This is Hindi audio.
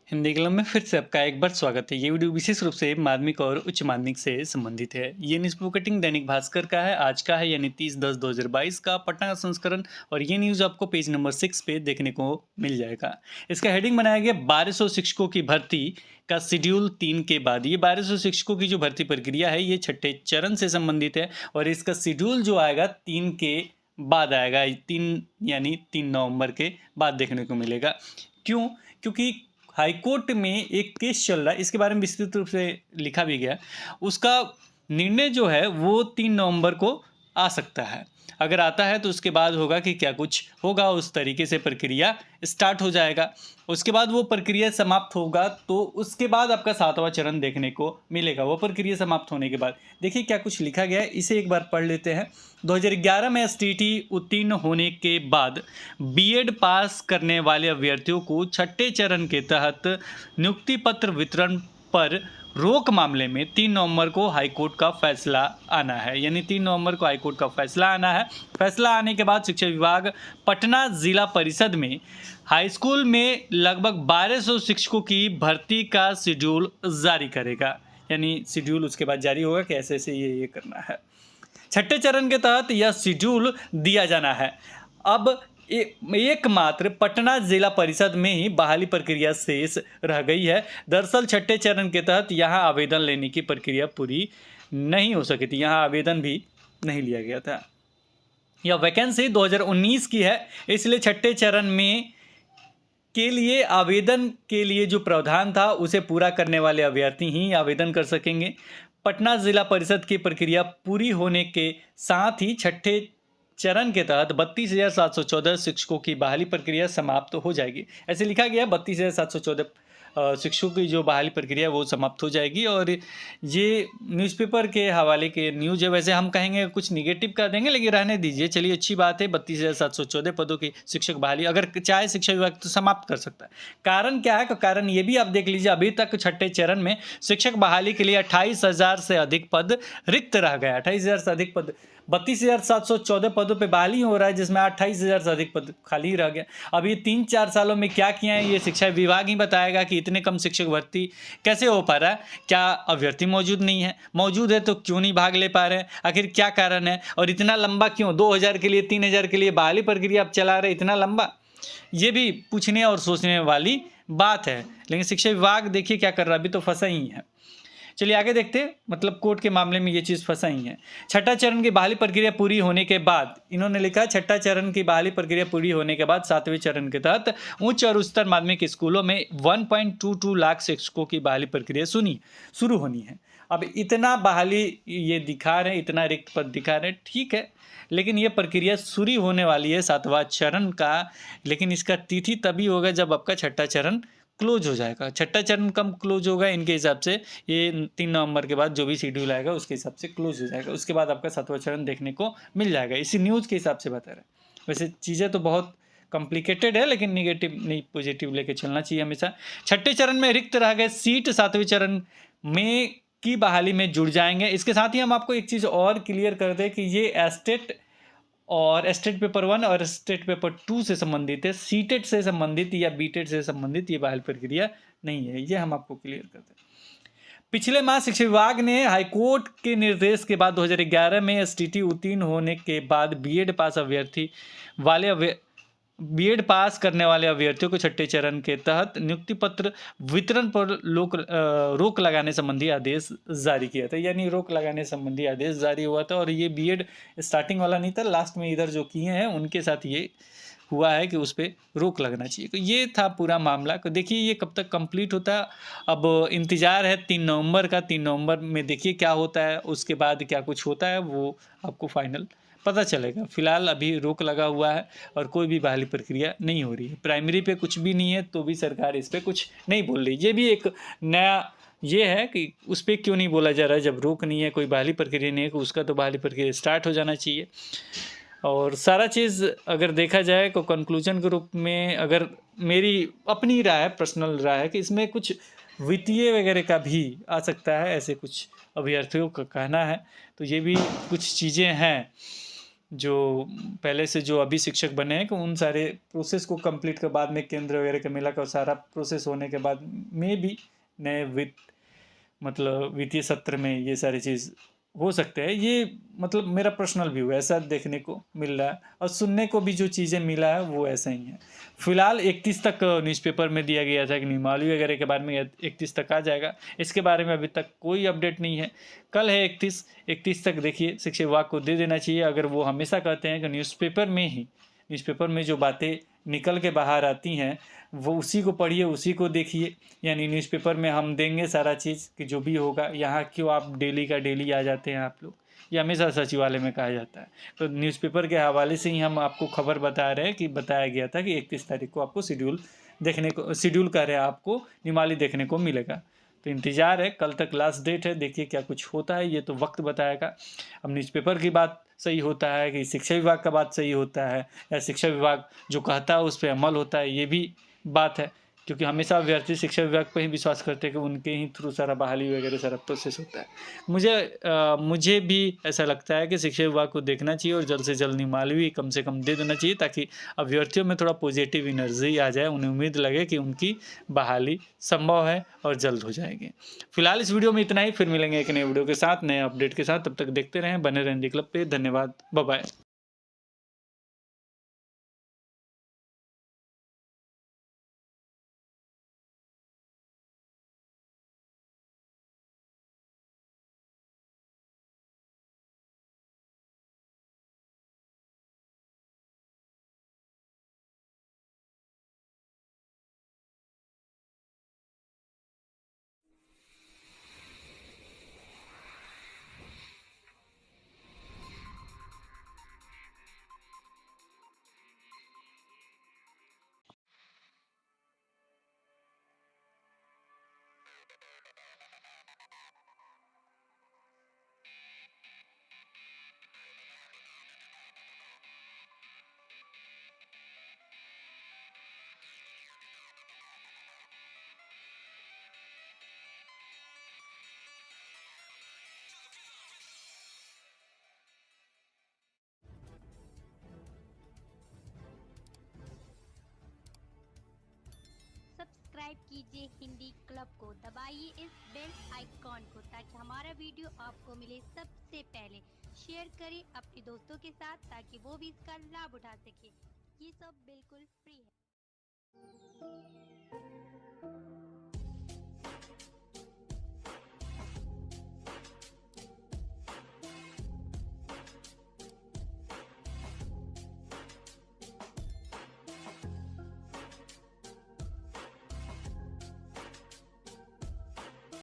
हिंदी कलम में फिर से आपका एक बार स्वागत है। ये वीडियो विशेष रूप से माध्यमिक और उच्च माध्यमिक से संबंधित है। ये news paper cutting Dainik Bhaskar का है, आज का है यानी 30/10/2022 का पटना का संस्करण। और ये न्यूज़ आपको पेज नंबर 6 पे देखने को मिल जाएगा। इसका हेडिंग बनाया गया 1200 शिक्षकों की भर्ती का शेड्यूल 3 के बाद। ये 1200 शिक्षकों की जो भर्ती प्रक्रिया है ये छठे चरण से संबंधित है और इसका शेड्यूल जो आएगा 3 के बाद आएगा। 3 यानी 3 नवंबर के बाद देखने को मिलेगा। क्यों? क्योंकि हाईकोर्ट में एक केस चल रहा है, इसके बारे में विस्तृत रूप से लिखा भी गया। उसका निर्णय जो है वो 3 नवंबर को आ सकता है। अगर आता है तो उसके बाद होगा कि क्या कुछ होगा, उस तरीके से प्रक्रिया स्टार्ट हो जाएगा। उसके बाद वो प्रक्रिया समाप्त होगा तो उसके बाद आपका 7वां चरण देखने को मिलेगा। वो प्रक्रिया समाप्त होने के बाद देखिए क्या कुछ लिखा गया है, इसे एक बार पढ़ लेते हैं। 2011 में एसटीटी उत्तीर्ण होने के बाद बीएड पास करने वाले अभ्यर्थियों को छठे चरण के तहत नियुक्ति पत्र वितरण पर रोक मामले में 3 नवंबर को हाईकोर्ट का फैसला आना है। यानी 3 नवंबर को हाईकोर्ट का फैसला आना है। फैसला आने के बाद शिक्षा विभाग पटना जिला परिषद में हाई स्कूल में लगभग 1200 शिक्षकों की भर्ती का शेड्यूल जारी करेगा। यानी शेड्यूल उसके बाद जारी होगा कि ऐसे ऐसे ये करना है। छठे चरण के तहत यह शेड्यूल दिया जाना है। अब एकमात्र पटना जिला परिषद में ही बहाली प्रक्रिया शेष रह गई है। दरअसल छठे चरण के तहत यहाँ आवेदन लेने की प्रक्रिया पूरी नहीं हो सकी थी, यहाँ आवेदन भी नहीं लिया गया था। यह वैकेंसी 2019 की है, इसलिए छठे चरण में के लिए आवेदन के लिए जो प्रावधान था उसे पूरा करने वाले अभ्यर्थी ही आवेदन कर सकेंगे। पटना जिला परिषद की प्रक्रिया पूरी होने के साथ ही छठे चरण के तहत 32,714 शिक्षकों की बहाली प्रक्रिया समाप्त हो जाएगी। ऐसे लिखा गया 32,714 शिक्षकों की जो बहाली प्रक्रिया वो समाप्त हो जाएगी। और ये न्यूज़पेपर के हवाले के न्यूज़ है। वैसे हम कहेंगे कुछ निगेटिव कर देंगे, लेकिन रहने दीजिए। चलिए अच्छी बात है, 32,714 पदों की शिक्षक बहाली अगर चाहे शिक्षा विभाग तो समाप्त कर सकता है। कारण क्या है? कारण ये भी आप देख लीजिए, अभी तक छठे चरण में शिक्षक बहाली के लिए 28,000 से अधिक पद रिक्त रह गया। 28,000 से अधिक पद, 32,714 पदों पे बहाली हो रहा है, जिसमें 28,000 से अधिक पद खाली रह गया। अब ये 3-4 सालों में क्या किया है ये शिक्षा विभाग ही बताएगा कि इतने कम शिक्षक भर्ती कैसे हो पा रहा है। क्या अभ्यर्थी मौजूद नहीं है? मौजूद है तो क्यों नहीं भाग ले पा रहे हैं? आखिर क्या कारण है? और इतना लंबा क्यों? 2,000 के लिए 3,000 के लिए बहाली प्रक्रिया आप चला रहे, इतना लंबा? ये भी पूछने और सोचने वाली बात है। लेकिन शिक्षा विभाग देखिए क्या कर रहा है, अभी तो फंसा ही है। चलिए आगे देखते हैं, मतलब कोर्ट के मामले में ये चीज़ फंसा ही है। छठा चरण की बहाली प्रक्रिया पूरी होने के बाद, इन्होंने लिखा छठा चरण की बहाली प्रक्रिया पूरी होने के बाद 7वें चरण के तहत उच्च और उच्चतर माध्यमिक स्कूलों में 1.22 लाख शिक्षकों की बहाली प्रक्रिया शुरू होनी है। अब इतना बहाली ये दिखा रहे हैं, इतना रिक्त पद दिखा रहे हैं, ठीक है, लेकिन ये प्रक्रिया शुरू होने वाली है 7वां चरण का। लेकिन इसका तिथि तभी होगा जब आपका छठा चरण क्लोज हो जाएगा। छठा चरण कम क्लोज होगा इनके हिसाब से, ये 3 नवंबर के बाद जो भी शेड्यूल आएगा उसके हिसाब से क्लोज हो जाएगा। उसके बाद आपका 7वां चरण देखने को मिल जाएगा। इसी न्यूज़ के हिसाब से बता रहे हैं। वैसे चीज़ें तो बहुत कॉम्प्लिकेटेड है, लेकिन निगेटिव नहीं पॉजिटिव लेके चलना चाहिए हमेशा। छठे चरण में रिक्त रह गए सीट 7वें चरण में की बहाली में जुड़ जाएंगे। इसके साथ ही हम आपको एक चीज़ और क्लियर कर दें कि ये एस्टेट और स्टेट पेपर 1 और स्टेट पेपर 2 से संबंधित है। सीटेट से संबंधित या बीटेट से संबंधित ये बहाली प्रक्रिया नहीं है, ये हम आपको क्लियर करते हैं। पिछले माह शिक्षा विभाग ने हाईकोर्ट के निर्देश के बाद 2011 में एसटीटी उत्तीर्ण होने के बाद बीएड पास करने वाले अभ्यर्थियों को छठे चरण के तहत नियुक्ति पत्र वितरण पर रोक लगाने संबंधी आदेश जारी किया था। यानी रोक लगाने संबंधी आदेश जारी हुआ था। और ये बीएड स्टार्टिंग वाला नहीं था, लास्ट में इधर जो किए हैं उनके साथ ये हुआ है कि उस पर रोक लगना चाहिए। तो ये था पूरा मामला। तो देखिए ये कब तक कंप्लीट होता है, अब इंतज़ार है 3 नवंबर का। 3 नवंबर में देखिए क्या होता है, उसके बाद क्या कुछ होता है वो आपको फाइनल पता चलेगा। फिलहाल अभी रोक लगा हुआ है और कोई भी बहाली प्रक्रिया नहीं हो रही है। प्राइमरी पे कुछ भी नहीं है तो भी सरकार इस पर कुछ नहीं बोल रही। ये भी एक नया ये है कि उस पर क्यों नहीं बोला जा रहा है, जब रोक नहीं है, कोई बहाली प्रक्रिया नहीं है, कि उसका तो बहाली प्रक्रिया स्टार्ट हो जाना चाहिए। और सारा चीज़ अगर देखा जाए तो कंक्लूजन के रूप में, अगर मेरी अपनी राय है, पर्सनल राय है कि इसमें कुछ वित्तीय वगैरह का भी आ सकता है, ऐसे कुछ अभ्यर्थियों का कहना है। तो ये भी कुछ चीज़ें हैं जो पहले से जो अभी शिक्षक बने हैं कि उन सारे प्रोसेस को कंप्लीट के बाद में केंद्र वगैरह का मिला का सारा प्रोसेस होने के बाद में भी नए मतलब वित्तीय सत्र में ये सारी चीज़ हो सकते हैं। ये मतलब मेरा पर्सनल व्यू है, ऐसा देखने को मिल रहा है और सुनने को भी जो चीज़ें मिला है वो ऐसा ही है। फिलहाल 31 तक न्यूज़पेपर में दिया गया था कि नियमावली वगैरह के बारे में 31 तक आ जाएगा। इसके बारे में अभी तक कोई अपडेट नहीं है। कल है 31 तक देखिए शिक्षा विभाग को दे देना चाहिए। अगर वो हमेशा कहते हैं कि न्यूज़पेपर में जो बातें निकल के बाहर आती हैं वो उसी को पढ़िए, उसी को देखिए। यानी न्यूज़पेपर में हम देंगे सारा चीज़ कि जो भी होगा, यहाँ क्यों आप डेली का डेली आ जाते हैं आप लोग, ये हमेशा सचिवालय में कहा जाता है। तो न्यूज़पेपर के हवाले से ही हम आपको खबर बता रहे हैं कि बताया गया था कि 31 तारीख को आपको शेड्यूल कह रहे हैं, आपको नियमावली देखने को मिलेगा। तो इंतज़ार है, कल तक लास्ट डेट है, देखिए क्या कुछ होता है, ये तो वक्त बताएगा। अब न्यूज़पेपर की बात सही होता है कि शिक्षा विभाग का बात सही होता है, या शिक्षा विभाग जो कहता है उस पर अमल होता है, ये भी बात है। क्योंकि हमेशा अभ्यर्थी शिक्षा विभाग पर ही विश्वास करते हैं कि उनके ही थ्रू सारा बहाली वगैरह सारा प्रोसेस होता है। मुझे भी ऐसा लगता है कि शिक्षा विभाग को देखना चाहिए और जल्द से जल्द नियमावली कम से कम दे देना चाहिए, ताकि अभ्यर्थियों में थोड़ा पॉजिटिव एनर्जी आ जाए, उन्हें उम्मीद लगे कि उनकी बहाली संभव है और जल्द हो जाएगी। फिलहाल इस वीडियो में इतना ही, फिर मिलेंगे एक नए वीडियो के साथ, नए अपडेट के साथ। तब तक देखते रहें, बने रहें दी क्लब पे। धन्यवाद, बाय बाय। सब्सक्राइब कीजिए हिंदी क्लब को, दबाइए इस बेल आइकॉन को ताकि हमारा वीडियो आपको मिले सबसे पहले। शेयर करें अपने दोस्तों के साथ ताकि वो भी इसका लाभ उठा सके। ये सब बिल्कुल फ्री है।